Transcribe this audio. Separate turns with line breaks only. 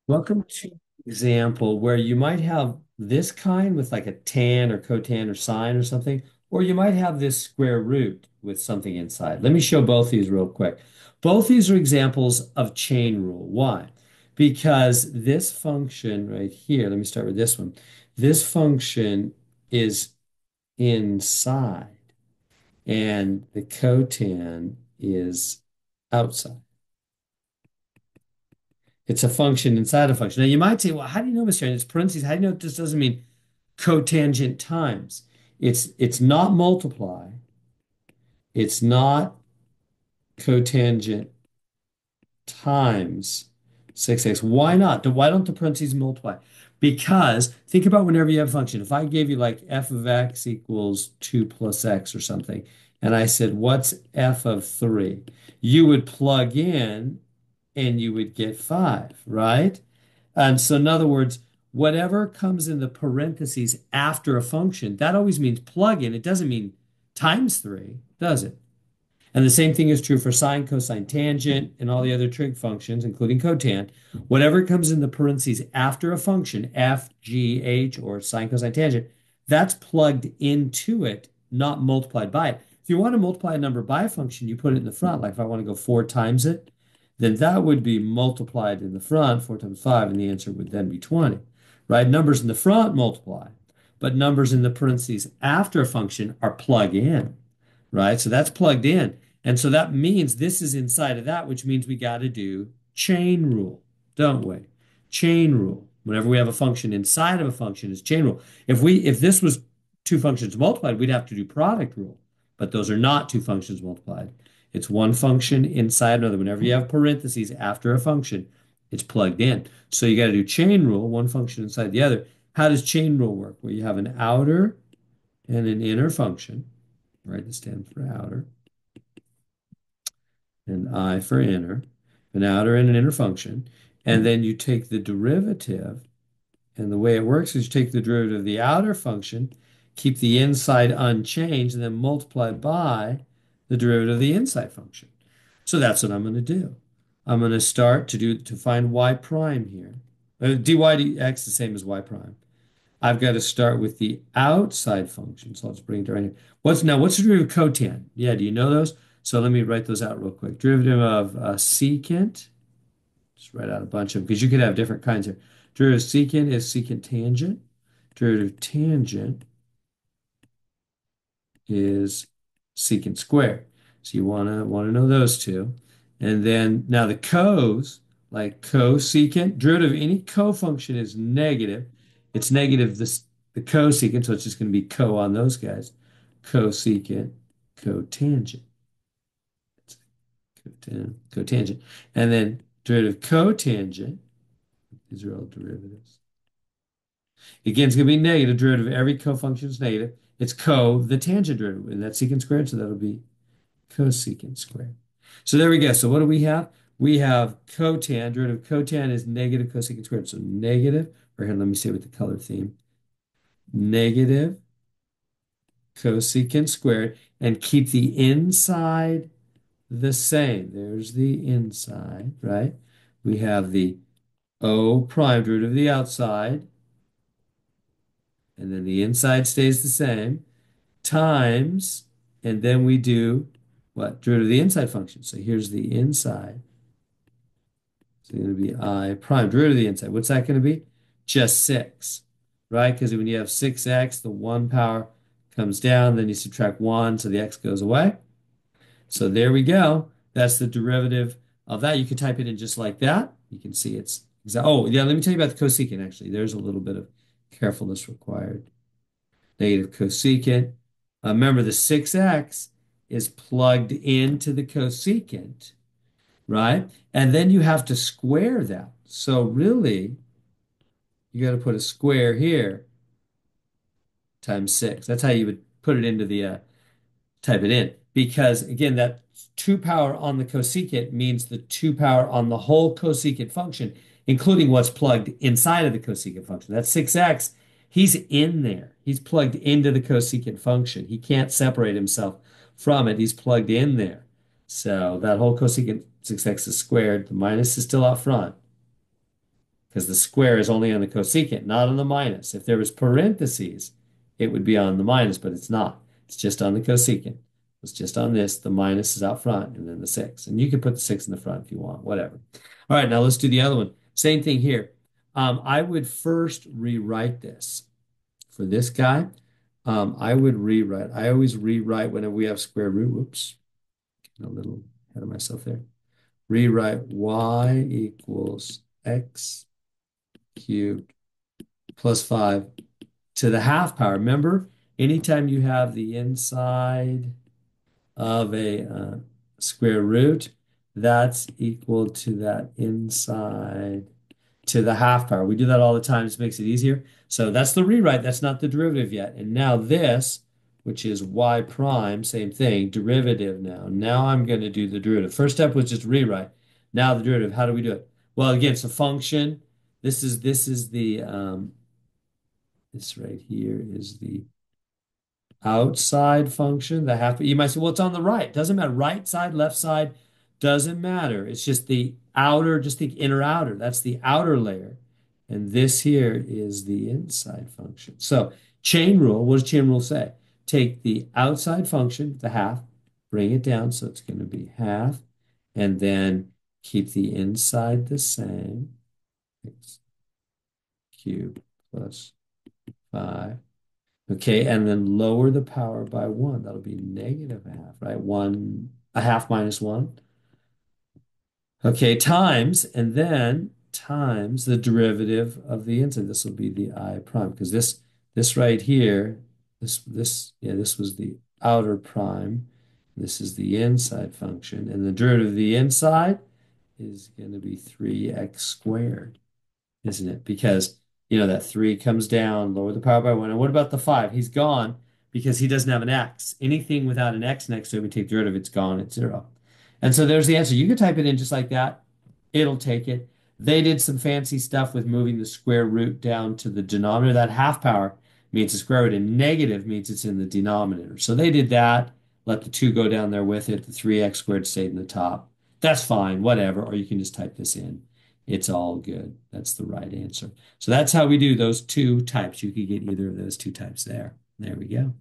Welcome to an example where you might have this kind with like a tan or cotan or sine or something, or you might have this square root with something inside. Let me show both these real quick. Both these are examples of chain rule. Why? Because this function right here, let me start with this one. This function is inside and the cotan is outside. It's a function inside a function. Now you might say, well, how do you know, Mr. It's parentheses. How do you know this doesn't mean cotangent times? It's not multiply. It's not cotangent times 6x. Why not? Why don't the parentheses multiply? Because think about whenever you have a function. If I gave you like f of x equals 2 plus x or something, and I said, what's f of 3? You would plug in and you would get 5, right? And so, in other words, whatever comes in the parentheses after a function, that always means plug in. It doesn't mean times 3, does it? And the same thing is true for sine, cosine, tangent, and all the other trig functions, including cotan. Whatever comes in the parentheses after a function, f, g, h, or sine, cosine, tangent, that's plugged into it, not multiplied by it. If you want to multiply a number by a function, you put it in the front. Like if I want to go 4 times it, then that would be multiplied in the front, 4 times 5, and the answer would then be 20, right? Numbers in the front multiply, but numbers in the parentheses after a function are plug in, right? So that's plugged in. And so that means this is inside of that, which means we got to do chain rule, don't we? Chain rule. Whenever we have a function inside of a function is chain rule. If this was two functions multiplied, we'd have to do product rule. But those are not two functions multiplied. It's one function inside another. Whenever you have parentheses after a function, it's plugged in. So you got to do chain rule, one function inside the other. How does chain rule work? Well, you have an outer and an inner function, right? That stands for outer and I for inner, an outer and an inner function. And then you take the derivative, and the way it works is you take the derivative of the outer function, keep the inside unchanged, and then multiply by the derivative of the inside function. So that's what I'm going to do. I'm going to start to find y prime here. Dy dx is the same as y prime. I've got to start with the outside function. So let's bring it right here. What's the derivative of cotan? Yeah, do you know those? So let me write those out real quick. Derivative of secant, just write out a bunch of them because you could have different kinds here. Derivative of secant is secant tangent. Derivative of tangent is secant squared. So you wanna know those two. And then now the cos, like cosecant, derivative of any co-function is negative. It's negative the cosecant, so it's just going to be co on those guys. Cosecant, cotangent. It's cotangent. And then derivative cotangent, these are all derivatives. Again, it's going to be negative. Derivative of every co-function is negative. It's the tangent derivative, and that's secant squared, so that'll be cosecant squared. So there we go. So what do we have? We have cotan. Derivative of cotan is negative cosecant squared. So negative, or here, let me say with the color theme, negative cosecant squared, and keep the inside the same. There's the inside, right? We have the O prime derivative of the outside, and then the inside stays the same, times, and then we do what? Derivative of the inside function. So here's the inside. It's going to be I prime derivative of the inside. What's that going to be? Just 6, right? Because when you have 6x, the 1 power comes down, then you subtract 1, so the x goes away. So there we go. That's the derivative of that. You can type it in just like that. You can see it's exact. Oh, yeah, let me tell you about the cosecant, actually. There's a little bit of carefulness required. Negative cosecant. Remember, the 6x is plugged into the cosecant, right? And then you have to square that. So really, you got to put a square here times 6. That's how you would put it into the type it in. Because again, that 2 power on the cosecant means the 2 power on the whole cosecant function, including what's plugged inside of the cosecant function. That's 6x. He's in there. He's plugged into the cosecant function. He can't separate himself from it. He's plugged in there. So that whole cosecant 6x is squared. The minus is still out front. because the square is only on the cosecant, not on the minus. If there was parentheses, it would be on the minus, but it's not. It's just on the cosecant. It's just on this. The minus is out front and then the 6. And you can put the 6 in the front if you want, whatever. All right, now let's do the other one. Same thing here. I would first rewrite this. For this guy, I would rewrite. I always rewrite whenever we have square root. Whoops, getting a little ahead of myself there. Rewrite y equals x cubed plus 5 to the half power. Remember, anytime you have the inside of a square root, that's equal to that inside to the half power. We do that all the time. This makes it easier. So that's the rewrite. That's not the derivative yet. And now this, which is y prime, same thing, derivative now. Now I'm going to do the derivative. First step was just rewrite. Now the derivative. How do we do it? Well, again, it's a function. This is the this right here is the outside function, the half. You might say, well, it's on the right. Doesn't matter. Right side, left side, doesn't matter. It's just the outer, just think inner outer. That's the outer layer. And this here is the inside function. So chain rule, what does chain rule say? Take the outside function, the half, bring it down. So it's going to be half, and then keep the inside the same. X cubed plus 5. Okay, and then lower the power by 1. That'll be negative half, right? 1, a half minus 1. Okay, times, and then times the derivative of the inside. This will be the I prime, because this right here, this was the outer prime. This is the inside function, and the derivative of the inside is going to be 3x squared, isn't it? Because that 3 comes down, lower the power by 1. And what about the 5? He's gone because he doesn't have an x. Anything without an x next to it, we take the derivative, it's gone, it's 0. And so there's the answer. You could type it in just like that. It'll take it. They did some fancy stuff with moving the square root down to the denominator. That half power means the square root, and negative means it's in the denominator. So they did that. Let the 2 go down there with it. The 3x squared stayed in the top. That's fine, whatever. Or you can just type this in. It's all good. That's the right answer. So that's how we do those two types. You could get either of those two types there. There we go.